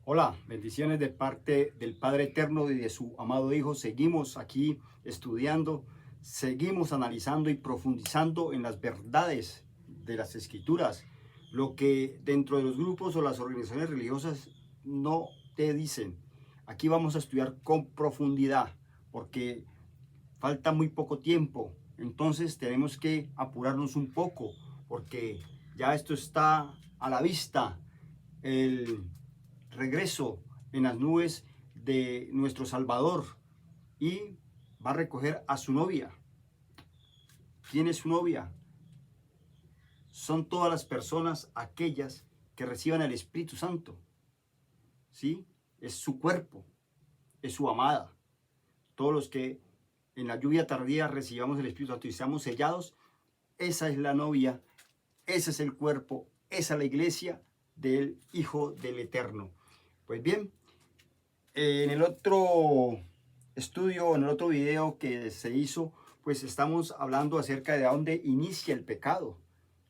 Hola, bendiciones de parte del Padre Eterno y de su amado Hijo. Seguimos aquí estudiando, seguimos analizando y profundizando en las verdades de las Escrituras, lo que dentro de los grupos o las organizaciones religiosas no te dicen. Aquí vamos a estudiar con profundidad porque falta muy poco tiempo, entonces tenemos que apurarnos un poco porque ya esto está a la vista. El regreso en las nubes de nuestro Salvador y va a recoger a su novia. ¿Quién es su novia? Son todas las personas aquellas que reciban el Espíritu Santo. ¿Sí? Es su cuerpo, es su amada. Todos los que en la lluvia tardía recibamos el Espíritu Santo y seamos sellados, esa es la novia, ese es el cuerpo, esa es la iglesia del Hijo del Eterno. Pues bien, en el otro estudio, en el otro video que se hizo, pues estamos hablando acerca de dónde inicia el pecado.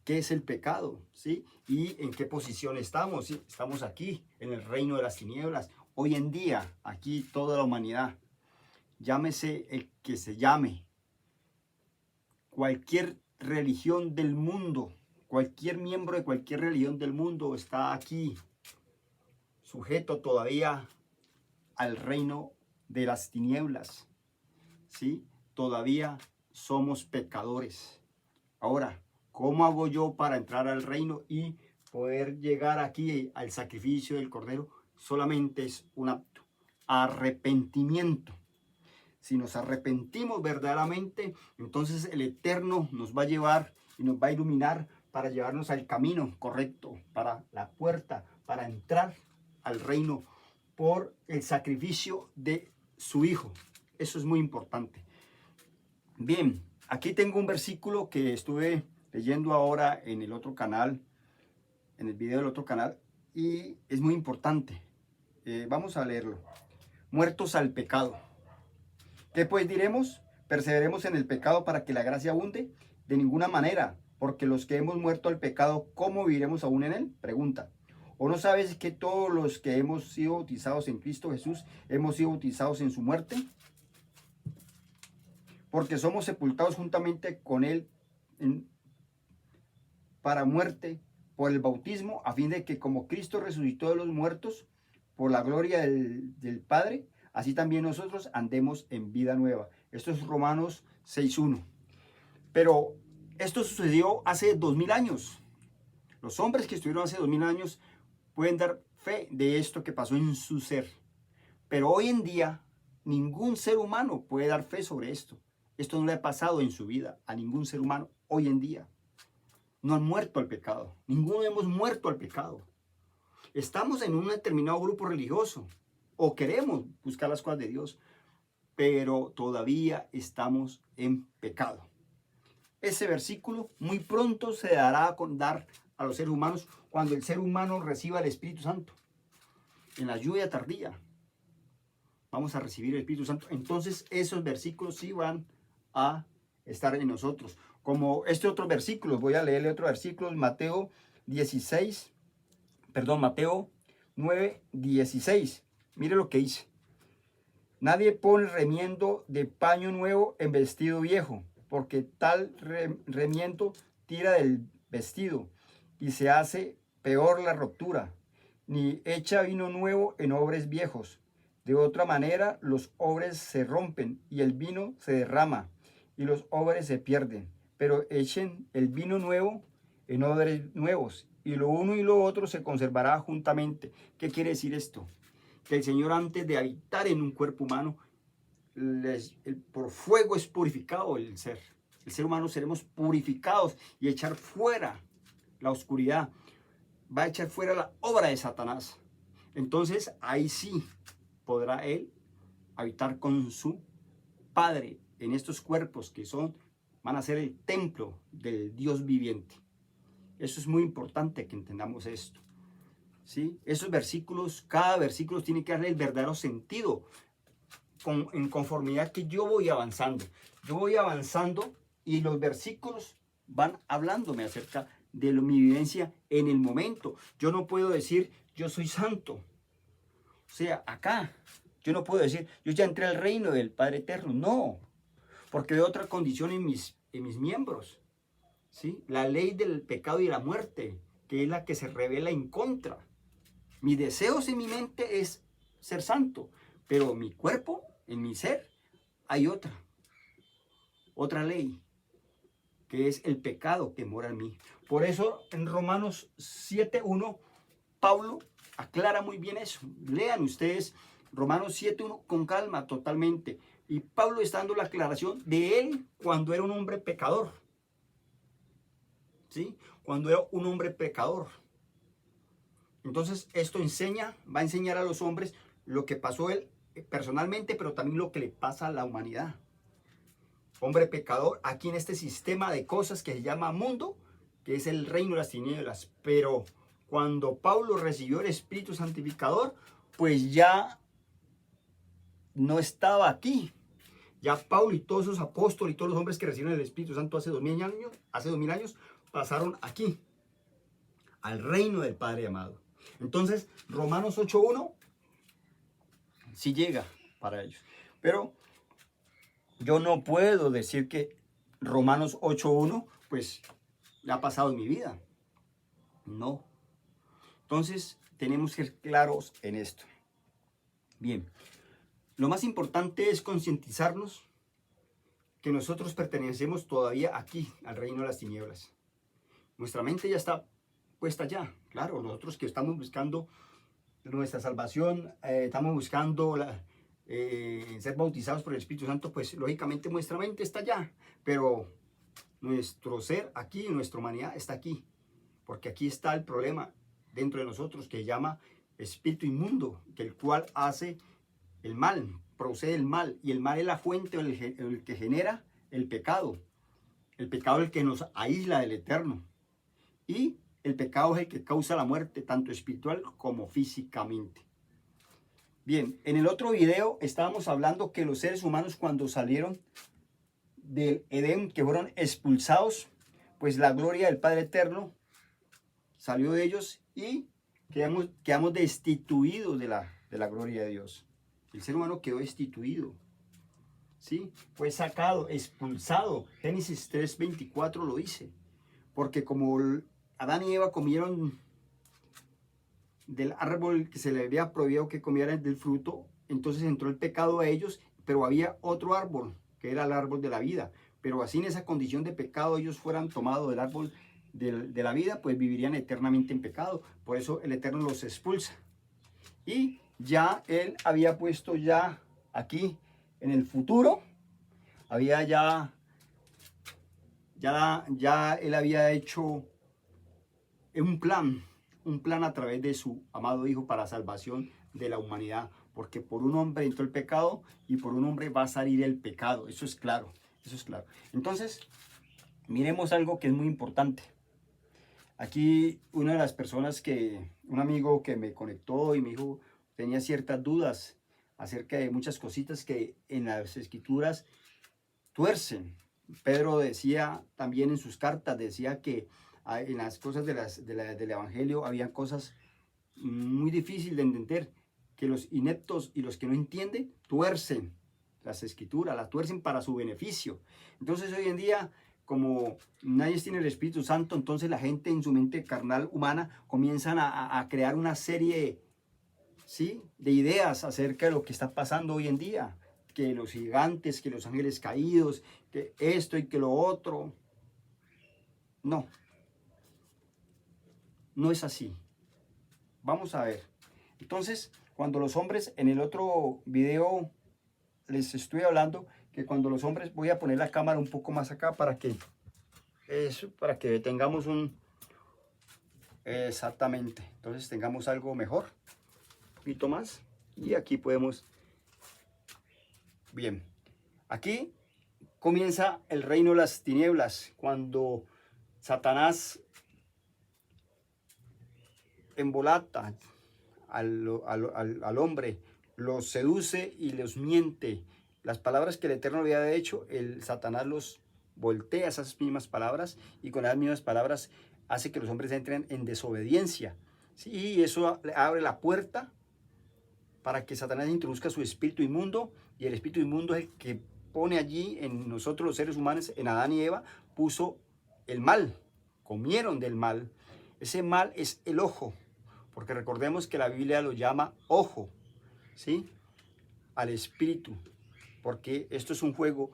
¿Qué es el pecado? ¿Sí? Y en qué posición estamos. ¿Sí? Estamos aquí, en el reino de las tinieblas. Hoy en día, aquí toda la humanidad, llámese el que se llame, cualquier religión del mundo, cualquier miembro de cualquier religión del mundo está aquí, sujeto todavía al reino de las tinieblas, ¿sí? Todavía somos pecadores. Ahora, ¿cómo hago yo para entrar al reino y poder llegar aquí al sacrificio del Cordero? Solamente es un acto, arrepentimiento. Si nos arrepentimos verdaderamente, entonces el Eterno nos va a llevar y nos va a iluminar para llevarnos al camino correcto, para la puerta, para entrar al reino por el sacrificio de su Hijo. Eso es muy importante. Bien, aquí tengo un versículo que estuve leyendo ahora en el otro canal, en el video del otro canal, y es muy importante. Vamos a leerlo. Muertos al pecado. ¿Qué pues diremos? ¿Perseveremos en el pecado para que la gracia abunde? De ninguna manera, porque los que hemos muerto al pecado, ¿cómo viviremos aún en él? Pregunta. ¿O no sabes que todos los que hemos sido bautizados en Cristo Jesús hemos sido bautizados en su muerte? Porque somos sepultados juntamente con él para muerte por el bautismo, a fin de que como Cristo resucitó de los muertos por la gloria del Padre, así también nosotros andemos en vida nueva. Esto es Romanos 6:1. Pero esto sucedió hace 2000 años. Los hombres que estuvieron hace 2000 años pueden dar fe de esto que pasó en su ser. Pero hoy en día, ningún ser humano puede dar fe sobre esto. Esto no le ha pasado en su vida a ningún ser humano hoy en día. No han muerto al pecado. Ninguno hemos muerto al pecado. Estamos en un determinado grupo religioso o queremos buscar las cosas de Dios, pero todavía estamos en pecado. Ese versículo muy pronto se dará a dar a los seres humanos cuando el ser humano reciba el Espíritu Santo. En la lluvia tardía vamos a recibir el Espíritu Santo. Entonces esos versículos sí van a estar en nosotros. Como este otro versículo, voy a leerle otro versículo, Mateo 9:16. Mire lo que dice. Nadie pone remiendo de paño nuevo en vestido viejo, porque tal remiendo tira del vestido y se hace peor la ruptura. Ni echa vino nuevo en odres viejos. De otra manera, los odres se rompen y el vino se derrama y los odres se pierden. Pero echen el vino nuevo en odres nuevos y lo uno y lo otro se conservará juntamente. ¿Qué quiere decir esto? Que el Señor, antes de habitar en un cuerpo humano, por fuego es purificado el ser. El ser humano seremos purificados y echar fuera la oscuridad. Va a echar fuera la obra de Satanás. Entonces ahí sí podrá él habitar con su Padre en estos cuerpos que van a ser el templo del Dios viviente. Eso es muy importante que entendamos esto. ¿Sí? Esos versículos, cada versículo tiene que darle el verdadero sentido en conformidad que yo voy avanzando. Yo voy avanzando y los versículos van hablándome acerca de mi vivencia en el momento. Yo no puedo decir, yo soy santo. O sea, acá yo no puedo decir, yo ya entré al reino del Padre Eterno. No, porque veo otra condición en mis miembros. ¿Sí? La ley del pecado y la muerte, que es la que se revela en contra. Mis deseos en mi mente es ser santo, pero en mi cuerpo, en mi ser, hay otra ley, que es el pecado que mora en mí. Por eso en Romanos 7:1, Pablo aclara muy bien eso. Lean ustedes Romanos 7:1 con calma totalmente. Y Pablo está dando la aclaración de él cuando era un hombre pecador. ¿Sí? Cuando era un hombre pecador. Entonces esto va a enseñar a los hombres lo que pasó él personalmente, pero también lo que le pasa a la humanidad. Hombre pecador, aquí en este sistema de cosas que se llama mundo, que es el reino de las tinieblas. Pero cuando Pablo recibió el Espíritu Santificador, pues ya no estaba aquí. Ya Pablo y todos esos apóstoles y todos los hombres que recibieron el Espíritu Santo hace 2000 años, pasaron aquí, al reino del Padre amado. Entonces, Romanos 8:1 sí llega para ellos. Pero yo no puedo decir que Romanos 8:1 pues le ha pasado en mi vida. No. Entonces, tenemos que ser claros en esto. Bien, lo más importante es concientizarnos que nosotros pertenecemos todavía aquí, al reino de las tinieblas. Nuestra mente ya está puesta allá. Claro, nosotros que estamos buscando nuestra salvación, estamos buscando ser bautizados por el Espíritu Santo, pues lógicamente nuestra mente está allá, pero nuestro ser aquí, nuestra humanidad está aquí, porque aquí está el problema dentro de nosotros que se llama espíritu inmundo, que el cual hace el mal, procede el mal, y el mal es la fuente, el que genera el pecado es el que nos aísla del eterno, y el pecado es el que causa la muerte, tanto espiritual como físicamente. Bien, en el otro video estábamos hablando que los seres humanos cuando salieron del Edén, que fueron expulsados, pues la gloria del Padre Eterno salió de ellos y quedamos destituidos de la gloria de Dios. El ser humano quedó destituido, ¿sí? Fue sacado, expulsado. Génesis 3:24 lo dice. Porque como Adán y Eva comieron del árbol que se les había prohibido que comieran del fruto, entonces entró el pecado a ellos, pero había otro árbol, que era el árbol de la vida. Pero así en esa condición de pecado ellos fueran tomados del árbol de la vida, pues vivirían eternamente en pecado. Por eso el Eterno los expulsa. Y ya Él había puesto ya aquí en el futuro, había ya Él había hecho un plan a través de su amado Hijo para salvación de la humanidad, porque por un hombre entró el pecado y por un hombre va a salir el pecado. Eso es claro, eso es claro. Entonces, miremos algo que es muy importante. Aquí una de las personas un amigo que me conectó y me dijo, tenía ciertas dudas acerca de muchas cositas que en las escrituras tuercen. Pedro decía también en sus cartas, decía que en las cosas del Evangelio había cosas muy difíciles de entender, que los ineptos y los que no entienden tuercen las escrituras, las tuercen para su beneficio. Entonces hoy en día, como nadie tiene el Espíritu Santo, entonces la gente en su mente carnal humana comienzan a crear una serie, ¿sí?, de ideas acerca de lo que está pasando hoy en día, que los gigantes, que los ángeles caídos, que esto y que lo otro. No, no es así. Vamos a ver. Entonces, cuando los hombres, en el otro video les estoy hablando que cuando los hombres, voy a poner la cámara un poco más acá para que tengamos exactamente, entonces tengamos algo mejor, un poquito más, y aquí podemos, bien, aquí comienza el reino de las tinieblas, cuando Satanás embolata al hombre, los seduce y los miente. Las palabras que el Eterno había hecho, el Satanás los voltea esas mismas palabras y con esas mismas palabras hace que los hombres entren en desobediencia. Sí, y eso abre la puerta para que Satanás introduzca su espíritu inmundo, y el espíritu inmundo es el que pone allí en nosotros los seres humanos, en Adán y Eva, puso el mal, comieron del mal. Ese mal es el ojo, porque recordemos que la Biblia lo llama ojo, ¿sí? Al espíritu, porque esto es un juego.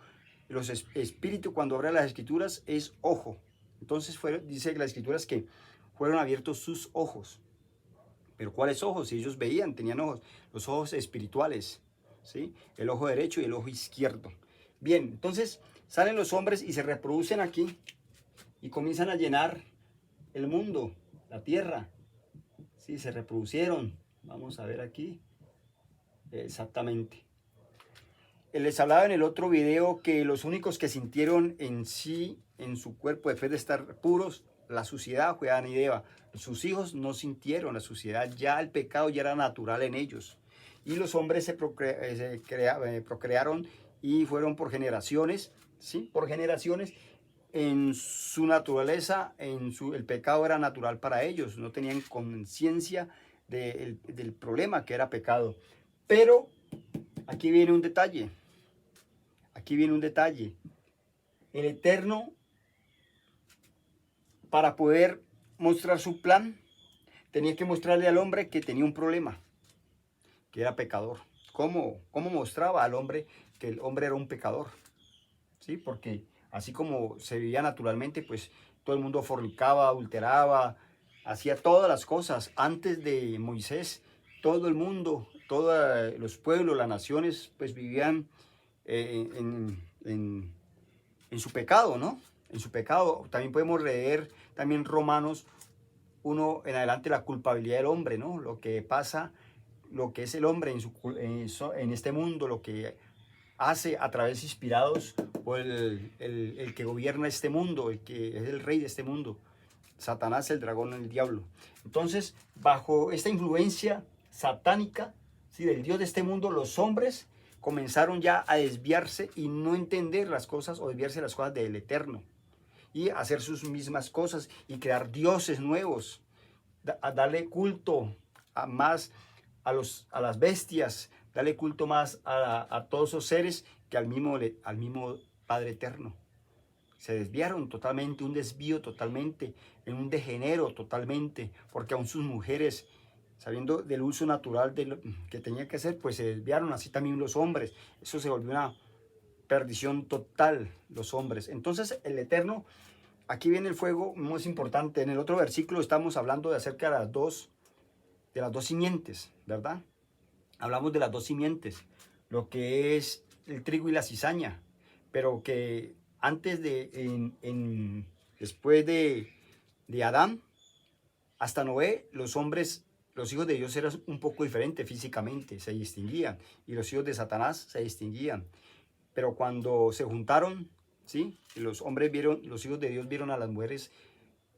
Los espíritus, cuando abren las escrituras, es ojo. Entonces dice las escrituras que fueron abiertos sus ojos. Pero ¿cuáles ojos? Si ellos veían, tenían ojos, los ojos espirituales, ¿sí? El ojo derecho y el ojo izquierdo. Bien, entonces salen los hombres y se reproducen aquí y comienzan a llenar el mundo, la tierra. Sí, se reproducieron. Vamos a ver aquí. Exactamente. Les hablaba en el otro video que los únicos que sintieron en sí, en su cuerpo, después de estar puros, la suciedad fue Adán y Eva. Sus hijos no sintieron la suciedad, ya el pecado ya era natural en ellos. Y los hombres se procrearon y fueron por generaciones, ¿sí? Por generaciones. En su naturaleza, el pecado era natural para ellos, no tenían conciencia del problema que era pecado. Pero aquí viene un detalle. Aquí viene un detalle. El Eterno, para poder mostrar su plan, tenía que mostrarle al hombre que tenía un problema, que era pecador. ¿Cómo mostraba al hombre que el hombre era un pecador? ¿Sí? Porque así como se vivía naturalmente, pues todo el mundo fornicaba, adulteraba, hacía todas las cosas. Antes de Moisés, todo el mundo, todos los pueblos, las naciones, pues vivían en su pecado, ¿no? En su pecado. También podemos leer también Romanos 1 en adelante, la culpabilidad del hombre, ¿no? Lo que pasa, lo que es el hombre en este mundo, lo que hace a través inspirados por el que gobierna este mundo, el que es el rey de este mundo, Satanás, el dragón, el diablo. Entonces, bajo esta influencia satánica, ¿sí? Del Dios de este mundo, los hombres comenzaron ya a desviarse y no entender las cosas o desviarse de las cosas del Eterno y hacer sus mismas cosas y crear dioses nuevos, a darle culto más a las bestias, darle culto más a todos esos seres que al mismo Padre Eterno. Se desviaron totalmente, un desvío totalmente, en un degenero totalmente, porque aún sus mujeres, sabiendo del uso natural que tenía que hacer, pues se desviaron, así también los hombres. Eso se volvió una perdición total, los hombres. Entonces el Eterno, aquí viene el fuego más importante. En el otro versículo estamos hablando de acerca de las dos simientes, ¿verdad? Hablamos de las dos simientes, lo que es el trigo y la cizaña, pero que antes después de Adán hasta Noé, los hombres, los hijos de Dios eran un poco diferentes físicamente, se distinguían, y los hijos de Satanás se distinguían. Pero cuando se juntaron, ¿sí? Y los hijos de Dios vieron a las mujeres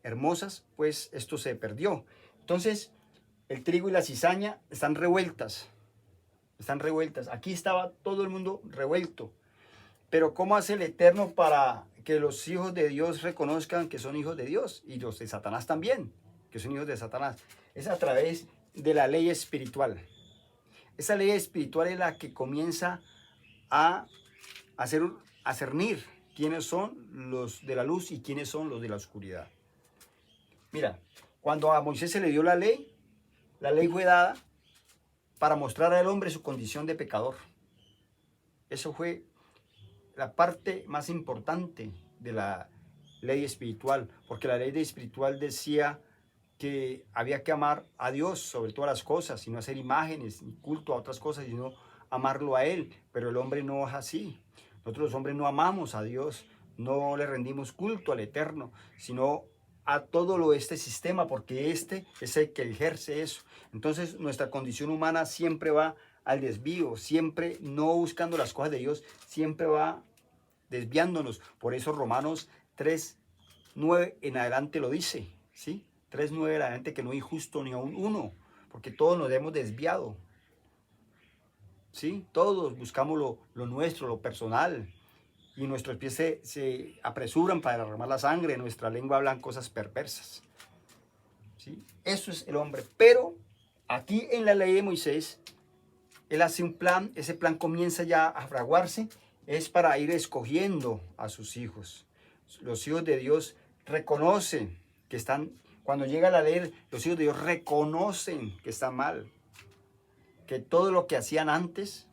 hermosas, pues esto se perdió. Entonces, el trigo y la cizaña están revueltas. Están revueltas. Aquí estaba todo el mundo revuelto. Pero ¿cómo hace el Eterno para que los hijos de Dios reconozcan que son hijos de Dios? Y los de Satanás también, que son hijos de Satanás. Es a través de la ley espiritual. Esa ley espiritual es la que comienza a cernir quiénes son los de la luz y quiénes son los de la oscuridad. Mira, cuando a Moisés se le dio la ley fue dada para mostrar al hombre su condición de pecador. Eso fue la parte más importante de la ley espiritual, porque la ley espiritual decía que había que amar a Dios sobre todas las cosas y no hacer imágenes ni culto a otras cosas, sino amarlo a Él. Pero el hombre no es así. Nosotros los hombres no amamos a Dios, no le rendimos culto al Eterno, sino a todo este sistema, porque este es el que ejerce eso. Entonces nuestra condición humana siempre va al desvío, siempre no buscando las cosas de Dios, siempre va desviándonos. Por eso Romanos 3:9 en adelante lo dice, ¿sí? 3:9 en adelante, que no hay justo ni aún uno, porque todos nos hemos desviado, ¿sí? Todos buscamos lo nuestro, lo personal, y nuestros pies se apresuran para derramar la sangre, nuestra lengua hablan cosas perversas, ¿sí? Eso es el hombre. Pero aquí en la ley de Moisés Él hace un plan, ese plan comienza ya a fraguarse, es para ir escogiendo a sus hijos. Los hijos de Dios reconocen que están, cuando llega la ley, los hijos de Dios reconocen que está mal, que todo lo que hacían antes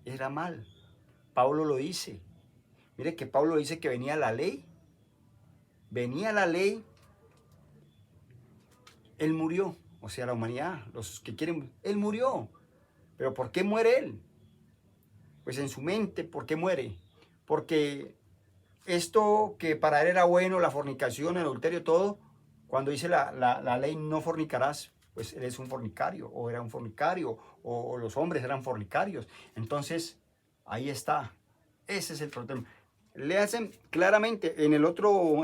era mal. Pablo lo dice. Mire que Pablo dice que venía la ley, él murió, o sea, la humanidad, los que quieren, él murió. ¿Pero por qué muere él? Pues en su mente, ¿por qué muere? Porque esto que para él era bueno, la fornicación, el adulterio, todo, cuando dice la ley no fornicarás, pues él es un fornicario, o era un fornicario, o los hombres eran fornicarios. Entonces, ahí está. Ese es el problema. Le hacen claramente, en el otro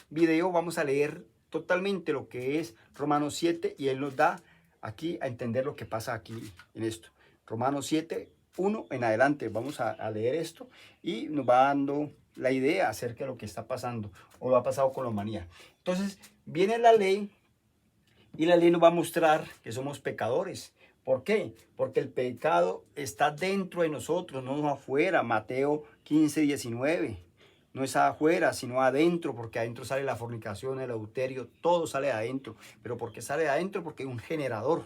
video vamos a leer totalmente lo que es Romanos 7 y él nos da aquí a entender lo que pasa aquí en esto. Romanos 7, 1 en adelante, vamos a leer esto y nos va dando la idea acerca de lo que está pasando o lo ha pasado con la humanidad. Entonces viene la ley y la ley nos va a mostrar que somos pecadores. ¿Por qué? Porque el pecado está dentro de nosotros, no afuera. Mateo 15, 19. No es afuera, sino adentro, porque adentro sale la fornicación, el adulterio, todo sale de adentro. ¿Pero por qué sale de adentro? Porque hay un generador.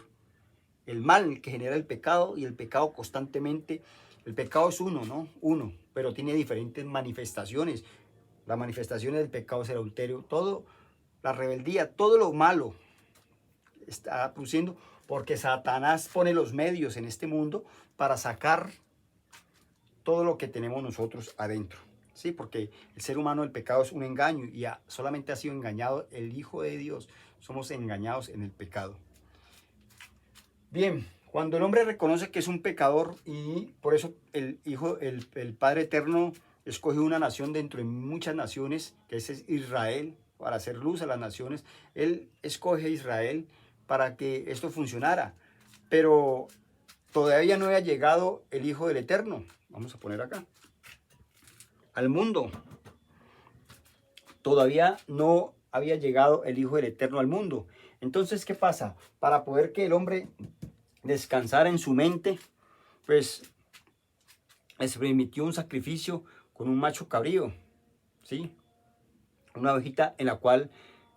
El mal que genera el pecado, y el pecado constantemente, el pecado es uno, ¿no? Uno, pero tiene diferentes manifestaciones. La manifestación del pecado es el adulterio, todo, la rebeldía, todo lo malo está produciendo porque Satanás pone los medios en este mundo para sacar todo lo que tenemos nosotros adentro. Sí, porque el ser humano, el pecado es un engaño y solamente ha sido engañado el Hijo de Dios. Somos engañados en el pecado. Bien, cuando el hombre reconoce que es un pecador y por eso el Padre Eterno escoge una nación dentro de muchas naciones, que es Israel, para hacer luz a las naciones. Él escoge a Israel para que esto funcionara, pero todavía no había llegado el Hijo del Eterno. Vamos a poner acá. Al mundo. Todavía no había llegado el Hijo del Eterno al mundo. Entonces, ¿qué pasa? Para poder que el hombre descansara en su mente, pues les permitió un sacrificio con un macho cabrío, ¿sí? Una ovejita en la cual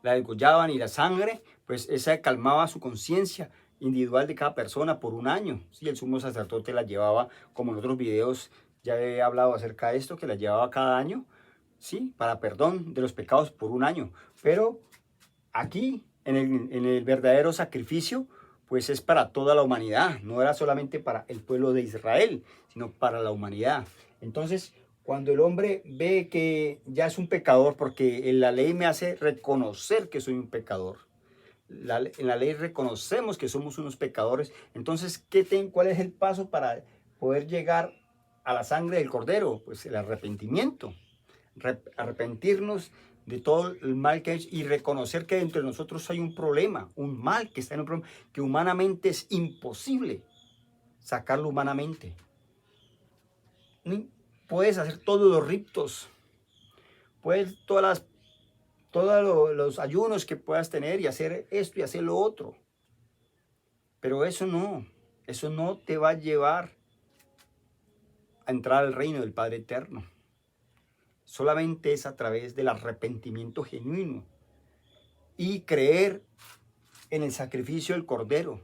la degollaban y la sangre, pues esa calmaba su conciencia individual de cada persona por un año. ¿Sí? El sumo sacerdote la llevaba, como en otros videos ya he hablado acerca de esto, que la llevaba cada año, ¿sí? Para perdón de los pecados por un año. Pero aquí, en el verdadero sacrificio, pues es para toda la humanidad. No era solamente para el pueblo de Israel, sino para la humanidad. Entonces, cuando el hombre ve que ya es un pecador, porque en la ley me hace reconocer que soy un pecador. En la ley reconocemos que somos unos pecadores. Entonces, ¿cuál es el paso para poder llegar a la sangre del Cordero? Pues el arrepentimiento. Arrepentirnos de todo el mal que hay y reconocer que dentro de nosotros hay un problema, un mal que está en un problema, que humanamente es imposible sacarlo humanamente. Puedes hacer todos los ritos, puedes todos los ayunos que puedas tener y hacer esto y hacer lo otro, pero eso no te va a llevar a entrar al reino del Padre Eterno. Solamente es a través del arrepentimiento genuino y creer en el sacrificio del Cordero.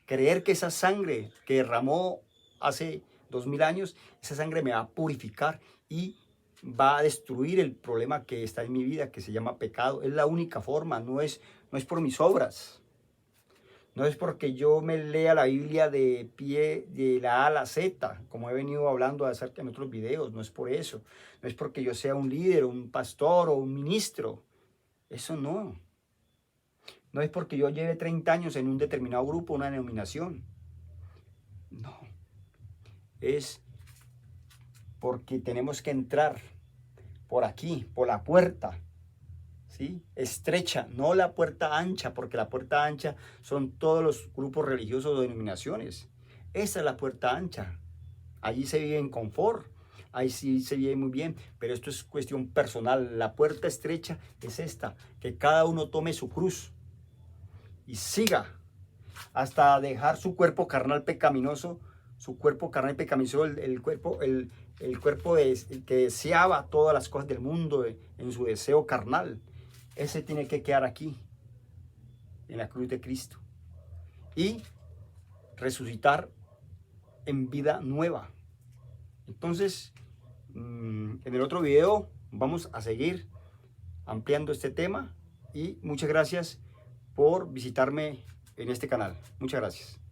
Creer que esa sangre que derramó hace 2000 años, esa sangre me va a purificar y va a destruir el problema que está en mi vida, que se llama pecado. Es la única forma, no es por mis obras. No es porque yo me lea la Biblia de pie, de la A a la Z, como he venido hablando acerca en otros videos. No es por eso. No es porque yo sea un líder, un pastor o un ministro. Eso no. No es porque yo lleve 30 años en un determinado grupo, una denominación. No. Es porque tenemos que entrar por aquí, por la puerta, ¿sí? Estrecha, no la puerta ancha, porque la puerta ancha son todos los grupos religiosos o denominaciones. Esa es la puerta ancha. Allí se vive en confort, ahí sí se vive muy bien, pero esto es cuestión personal. La puerta estrecha es esta, que cada uno tome su cruz y siga. hasta dejar su cuerpo carnal pecaminoso, el cuerpo, el que deseaba todas las cosas del mundo en su deseo carnal. Ese tiene que quedar aquí, en la cruz de Cristo, y resucitar en vida nueva. Entonces, en el otro video vamos a seguir ampliando este tema, y muchas gracias por visitarme en este canal. Muchas gracias.